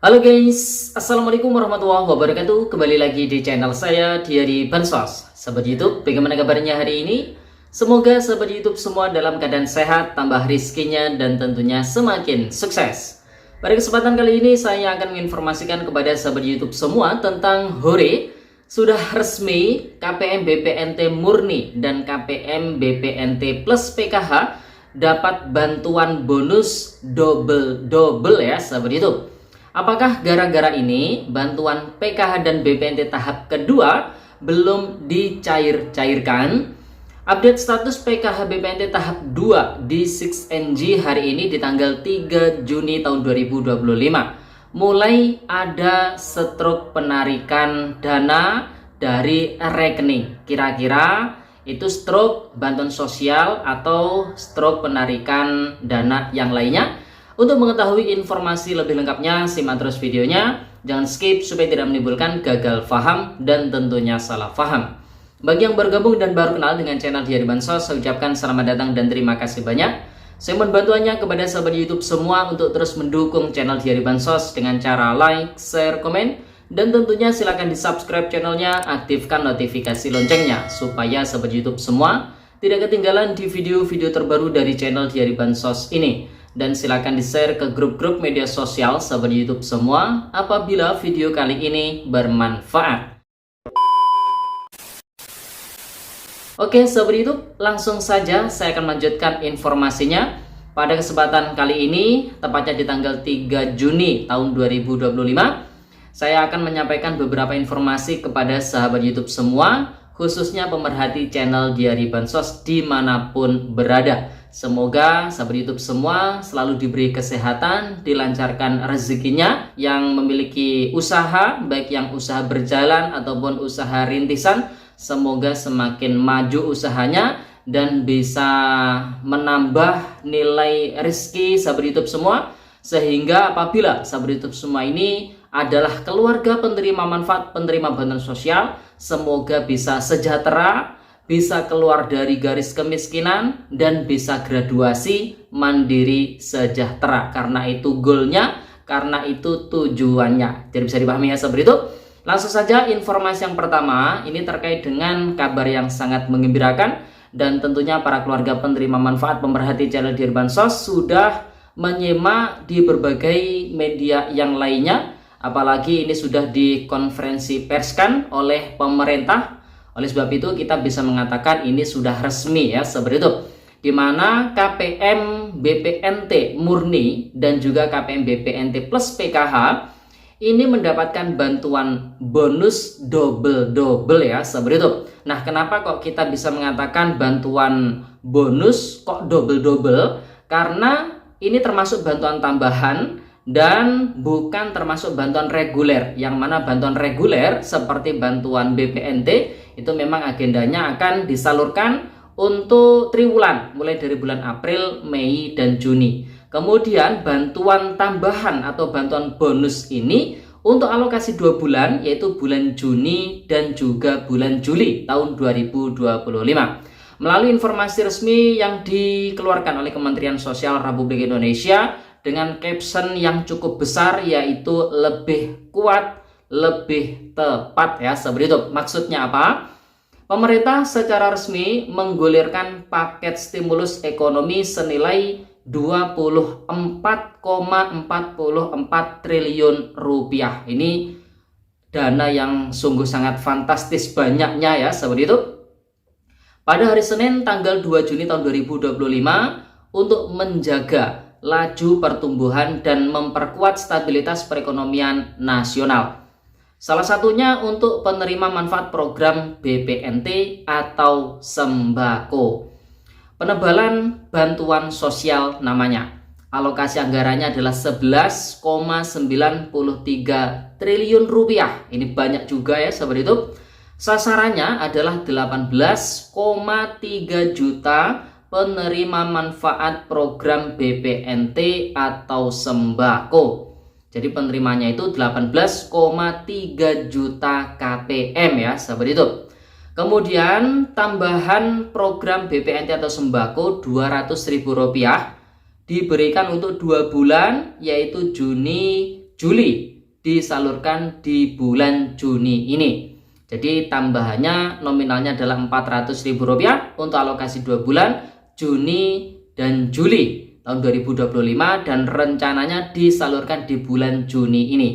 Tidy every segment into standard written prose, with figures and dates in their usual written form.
Halo guys, Assalamualaikum warahmatullahi wabarakatuh. Kembali lagi di channel saya, Diari Bansos. Sahabat YouTube, bagaimana kabarnya hari ini? Semoga sahabat YouTube semua dalam keadaan sehat, tambah rizkinya, dan tentunya semakin sukses. Pada kesempatan kali ini saya akan menginformasikan kepada sahabat YouTube semua tentang Hore. Sudah resmi KPM BPNT Murni dan KPM BPNT Plus PKH dapat bantuan bonus double ya sahabat YouTube. Apakah gara-gara ini bantuan PKH dan BPNT tahap kedua belum dicairkan? Update status PKH BPNT tahap 2 di 6NG hari ini di tanggal 3 Juni tahun 2025. Mulai ada stroke penarikan dana dari rekening. Kira-kira itu stroke bantuan sosial atau stroke penarikan dana yang lainnya? Untuk mengetahui informasi lebih lengkapnya, simak terus videonya. Jangan skip supaya tidak menimbulkan gagal paham dan tentunya salah paham. Bagi yang bergabung dan baru kenal dengan channel Diari Bansos, saya ucapkan selamat datang dan terima kasih banyak. Saya mohon bantuannya kepada sahabat YouTube semua untuk terus mendukung channel Diari Bansos dengan cara like, share, komen, dan tentunya silahkan di subscribe channelnya, aktifkan notifikasi loncengnya supaya sahabat YouTube semua tidak ketinggalan di video-video terbaru dari channel Diari Bansos ini. Dan silakan di-share ke grup-grup media sosial sahabat YouTube semua apabila video kali ini bermanfaat. Oke sahabat YouTube, langsung saja saya akan melanjutkan informasinya. Pada kesempatan kali ini, tepatnya di tanggal 3 Juni tahun 2025, saya akan menyampaikan beberapa informasi kepada sahabat YouTube semua, khususnya pemerhati channel Diari Bansos dimanapun berada. Semoga sahabat YouTube semua selalu diberi kesehatan, dilancarkan rezekinya, yang memiliki usaha, baik yang usaha berjalan ataupun usaha rintisan, semoga semakin maju usahanya dan bisa menambah nilai rezeki sahabat YouTube semua, sehingga apabila sahabat YouTube semua ini adalah keluarga penerima manfaat, penerima bantuan sosial, semoga bisa sejahtera, bisa keluar dari garis kemiskinan, dan bisa graduasi mandiri sejahtera. Karena itu goalnya, karena itu tujuannya. Jadi bisa dipahami ya sahabat itu. Langsung saja informasi yang pertama, ini terkait dengan kabar yang sangat menggembirakan. Dan tentunya para keluarga penerima manfaat pemerhati channel Diari Bansos sudah menyimak di berbagai media yang lainnya. Apalagi ini sudah dikonferensi perskan oleh pemerintah. Oleh sebab itu kita bisa mengatakan ini sudah resmi ya seperti itu, di mana KPM BPNT Murni dan juga KPM BPNT Plus PKH ini mendapatkan bantuan bonus double ya seperti itu. Nah, kenapa kok kita bisa mengatakan bantuan bonus kok double? Karena ini termasuk bantuan tambahan dan bukan termasuk bantuan reguler, yang mana bantuan reguler seperti bantuan BPNT itu memang agendanya akan disalurkan untuk triwulan, mulai dari bulan April, Mei, dan Juni. Kemudian bantuan tambahan atau bantuan bonus ini untuk alokasi 2 bulan, yaitu bulan Juni dan juga bulan Juli tahun 2025. Melalui informasi resmi yang dikeluarkan oleh Kementerian Sosial Republik Indonesia dengan caption yang cukup besar, yaitu lebih kuat, lebih tepat ya seperti itu. Maksudnya apa? Pemerintah secara resmi menggulirkan paket stimulus ekonomi senilai 24,44 triliun rupiah. Ini dana yang sungguh sangat fantastis banyaknya ya seperti itu. Pada hari Senin tanggal 2 Juni tahun 2025 untuk menjaga laju pertumbuhan dan memperkuat stabilitas perekonomian nasional. Salah satunya untuk penerima manfaat program BPNT atau sembako. Penebalan bantuan sosial namanya. Alokasi anggarannya adalah 11,93 triliun rupiah. Ini banyak juga ya sahabat itu. Sasarannya adalah 18,3 juta penerima manfaat program BPNT atau sembako. Jadi penerimanya itu 18,3 juta KPM ya sahabat itu. Kemudian tambahan program BPNT atau sembako Rp200.000 diberikan untuk 2 bulan, yaitu Juni, Juli disalurkan di bulan Juni ini. Jadi tambahannya nominalnya adalah Rp400.000 untuk alokasi 2 bulan, Juni dan Juli tahun 2025, dan rencananya disalurkan di bulan Juni ini.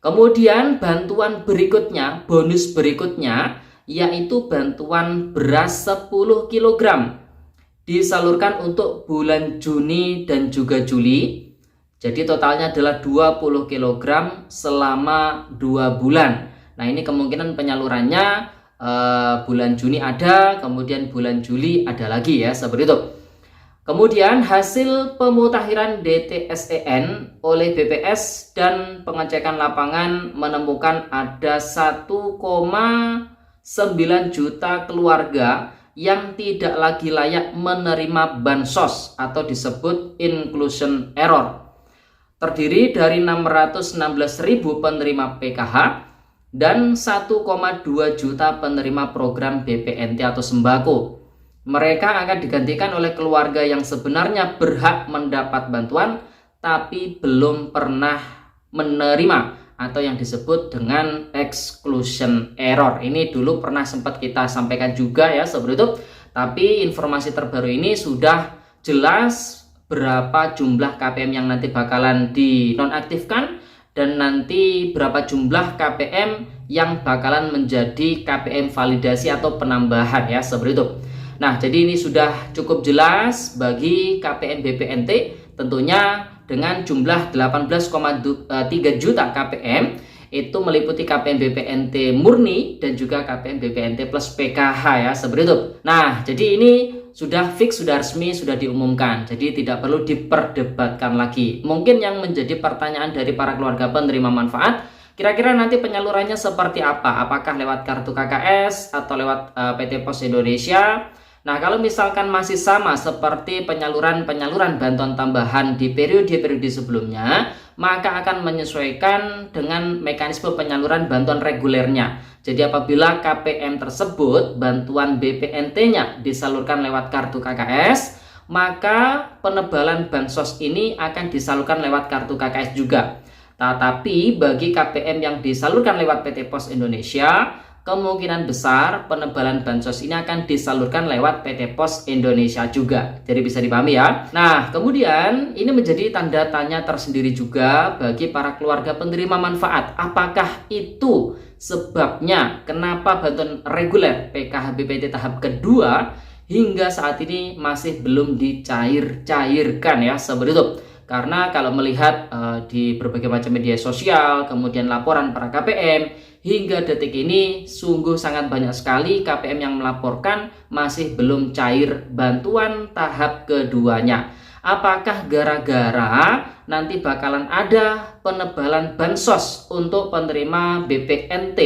Kemudian bantuan berikutnya, bonus berikutnya, yaitu bantuan beras 10 kg disalurkan untuk bulan Juni dan juga Juli. Jadi totalnya adalah 20 kg selama 2 bulan. Nah, ini kemungkinan penyalurannya bulan Juni ada, kemudian bulan Juli ada lagi ya, seperti itu. Kemudian hasil pemutakhiran DTSEN oleh BPS dan pengecekan lapangan menemukan ada 1,9 juta keluarga yang tidak lagi layak menerima bansos atau disebut inclusion error. Terdiri dari 616.000 penerima PKH dan 1,2 juta penerima program BPNT atau sembako. Mereka akan digantikan oleh keluarga yang sebenarnya berhak mendapat bantuan tapi belum pernah menerima atau yang disebut dengan exclusion error. Ini dulu pernah sempat kita sampaikan juga ya, seperti itu. Tapi informasi terbaru ini sudah jelas berapa jumlah KPM yang nanti bakalan dinonaktifkan dan nanti berapa jumlah KPM yang bakalan menjadi KPM validasi atau penambahan ya, seperti itu. Nah, jadi ini sudah cukup jelas bagi KPM BPNT, tentunya dengan jumlah 18,3 juta KPM, itu meliputi KPM BPNT murni dan juga KPM BPNT plus PKH ya, seperti itu. Nah, jadi ini sudah fix, sudah resmi, sudah diumumkan, jadi tidak perlu diperdebatkan lagi. Mungkin yang menjadi pertanyaan dari para keluarga penerima manfaat, kira-kira nanti penyalurannya seperti apa? Apakah lewat kartu KKS atau lewat PT Pos Indonesia? Nah, kalau misalkan masih sama seperti penyaluran bantuan tambahan di periode-periode sebelumnya, maka akan menyesuaikan dengan mekanisme penyaluran bantuan regulernya. Jadi apabila KPM tersebut bantuan BPNT-nya disalurkan lewat kartu KKS, maka penebalan bansos ini akan disalurkan lewat kartu KKS juga. Tetapi bagi KPM yang disalurkan lewat PT Pos Indonesia, kemungkinan besar penebalan bansos ini akan disalurkan lewat PT Pos Indonesia juga. Jadi bisa dipahami ya. Nah, kemudian ini menjadi tanda tanya tersendiri juga bagi para keluarga penerima manfaat. Apakah itu sebabnya kenapa bantuan reguler PKH BPNT tahap kedua hingga saat ini masih belum dicairkan ya, seperti itu. Karena kalau melihat di berbagai macam media sosial, kemudian laporan para KPM, hingga detik ini sungguh sangat banyak sekali KPM yang melaporkan masih belum cair bantuan tahap keduanya. Apakah gara-gara nanti bakalan ada penebalan bansos untuk penerima BPNT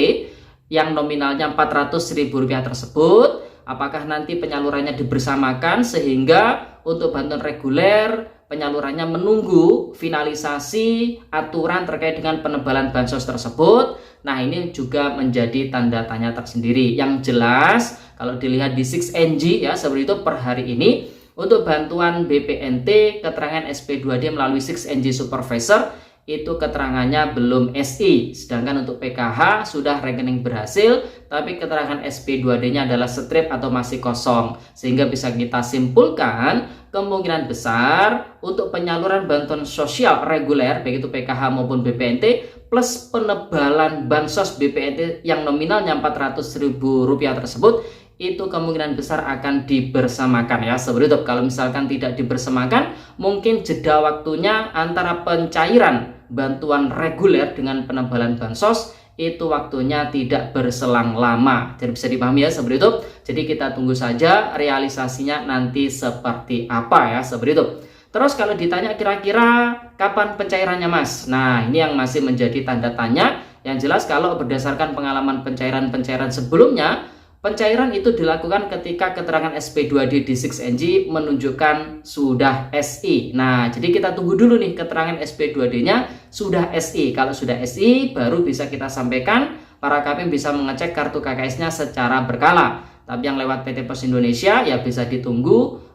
yang nominalnya Rp400.000 tersebut? Apakah nanti penyalurannya dibersamakan sehingga untuk bantuan reguler penyalurannya menunggu finalisasi aturan terkait dengan penebalan bansos tersebut? Nah, ini juga menjadi tanda tanya tersendiri. Yang jelas kalau dilihat di 6NG ya, seperti itu per hari ini untuk bantuan BPNT keterangan SP2D melalui 6NG Supervisor itu keterangannya belum SI. Sedangkan untuk PKH sudah rekening berhasil, tapi keterangan SP2D-nya adalah strip atau masih kosong. Sehingga bisa kita simpulkan kemungkinan besar untuk penyaluran bantuan sosial reguler baik itu PKH maupun BPNT plus penebalan bansos BPNT yang nominalnya Rp400.000 tersebut itu kemungkinan besar akan dibersamakan ya, seperti itu. Kalau misalkan tidak dibersamakan, mungkin jeda waktunya antara pencairan bantuan reguler dengan penebalan bansos itu waktunya tidak berselang lama. Jadi bisa dipahami ya, seperti itu. Jadi kita tunggu saja realisasinya nanti seperti apa ya, seperti itu. Terus kalau ditanya kira-kira kapan pencairannya Mas? Nah, ini yang masih menjadi tanda tanya. Yang jelas kalau berdasarkan pengalaman pencairan-pencairan sebelumnya, pencairan itu dilakukan ketika keterangan SP2D di 6NG menunjukkan sudah SI. Nah, jadi kita tunggu dulu nih keterangan SP2D-nya sudah SI. Kalau sudah SI, baru bisa kita sampaikan, para KPM bisa mengecek kartu KKS-nya secara berkala. Tapi yang lewat PT Pos Indonesia ya bisa ditunggu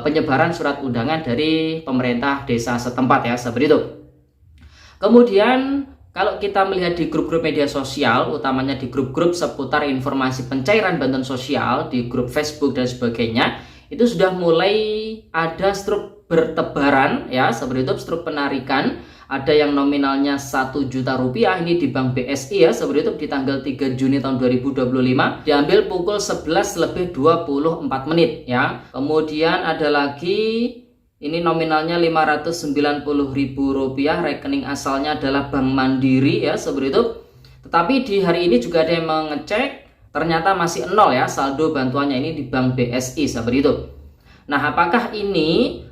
penyebaran surat undangan dari pemerintah desa setempat ya, seperti itu. Kemudian kalau kita melihat di grup-grup media sosial, utamanya di grup-grup seputar informasi pencairan bantuan sosial, di grup Facebook dan sebagainya, itu sudah mulai ada struk bertebaran ya, seperti itu struk penarikan. Ada yang nominalnya 1 juta rupiah ini di Bank BSI ya, seperti itu di tanggal 3 Juni tahun 2025 diambil pukul 11:24 ya. Kemudian ada lagi ini nominalnya Rp590.000, rekening asalnya adalah Bank Mandiri ya, seperti itu. Tetapi di hari ini juga ada yang mengecek, ternyata masih nol ya saldo bantuannya ini di Bank BSI, seperti itu. Nah, apakah ini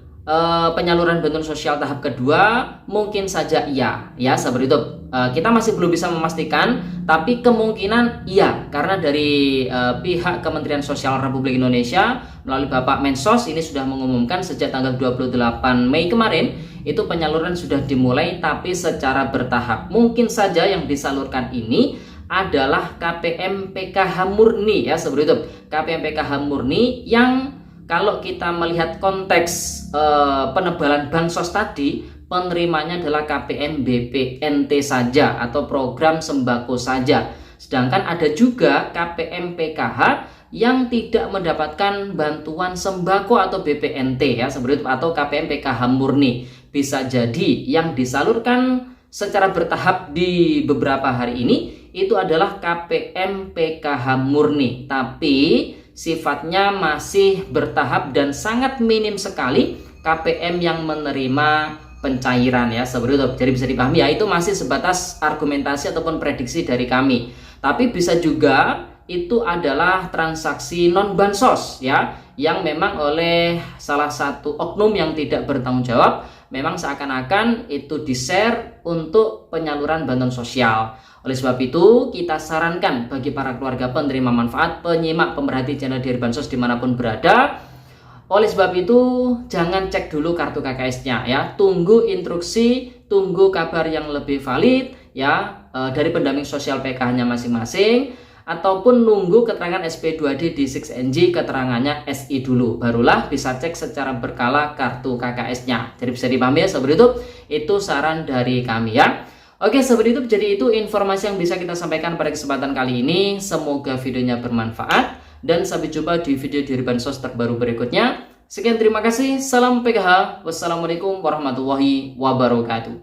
penyaluran bantuan sosial tahap kedua? Mungkin saja iya ya, seperti itu. Kita masih belum bisa memastikan, tapi kemungkinan iya, karena dari pihak Kementerian Sosial Republik Indonesia melalui Bapak Mensos ini sudah mengumumkan sejak tanggal 28 Mei kemarin itu penyaluran sudah dimulai, tapi secara bertahap. Mungkin saja yang disalurkan ini adalah KPM PKH murni ya, seperti itu. KPM PKH murni yang kalau kita melihat konteks penebalan bansos tadi, penerimanya adalah KPM BPNT saja atau program sembako saja. Sedangkan ada juga KPM PKH yang tidak mendapatkan bantuan sembako atau BPNT ya, seperti itu, atau KPM PKH murni. Bisa jadi yang disalurkan secara bertahap di beberapa hari ini itu adalah KPM PKH murni, tapi sifatnya masih bertahap dan sangat minim sekali KPM yang menerima pencairan ya, seperti itu. Jadi bisa dipahami ya, itu masih sebatas argumentasi ataupun prediksi dari kami. Tapi bisa juga itu adalah transaksi non bansos ya, yang memang oleh salah satu oknum yang tidak bertanggung jawab memang seakan-akan itu di-share untuk penyaluran bantuan sosial. Oleh sebab itu, kita sarankan bagi para keluarga penerima manfaat, penyimak, pemerhati channel Diari Bansos dimanapun berada. Oleh sebab itu, jangan cek dulu kartu KKS-nya ya. Tunggu instruksi, tunggu kabar yang lebih valid ya dari pendamping sosial PKH-nya masing-masing, ataupun nunggu keterangan SP2D di 6NG keterangannya SI dulu, barulah bisa cek secara berkala kartu KKS-nya. Jadi bisa dipahami ya, seperti itu saran dari kami ya. Oke, seperti itu. Jadi itu informasi yang bisa kita sampaikan pada kesempatan kali ini. Semoga videonya bermanfaat dan sampai jumpa di video Diari Bansos terbaru berikutnya. Sekian, terima kasih. Salam PKH. Wassalamualaikum warahmatullahi wabarakatuh.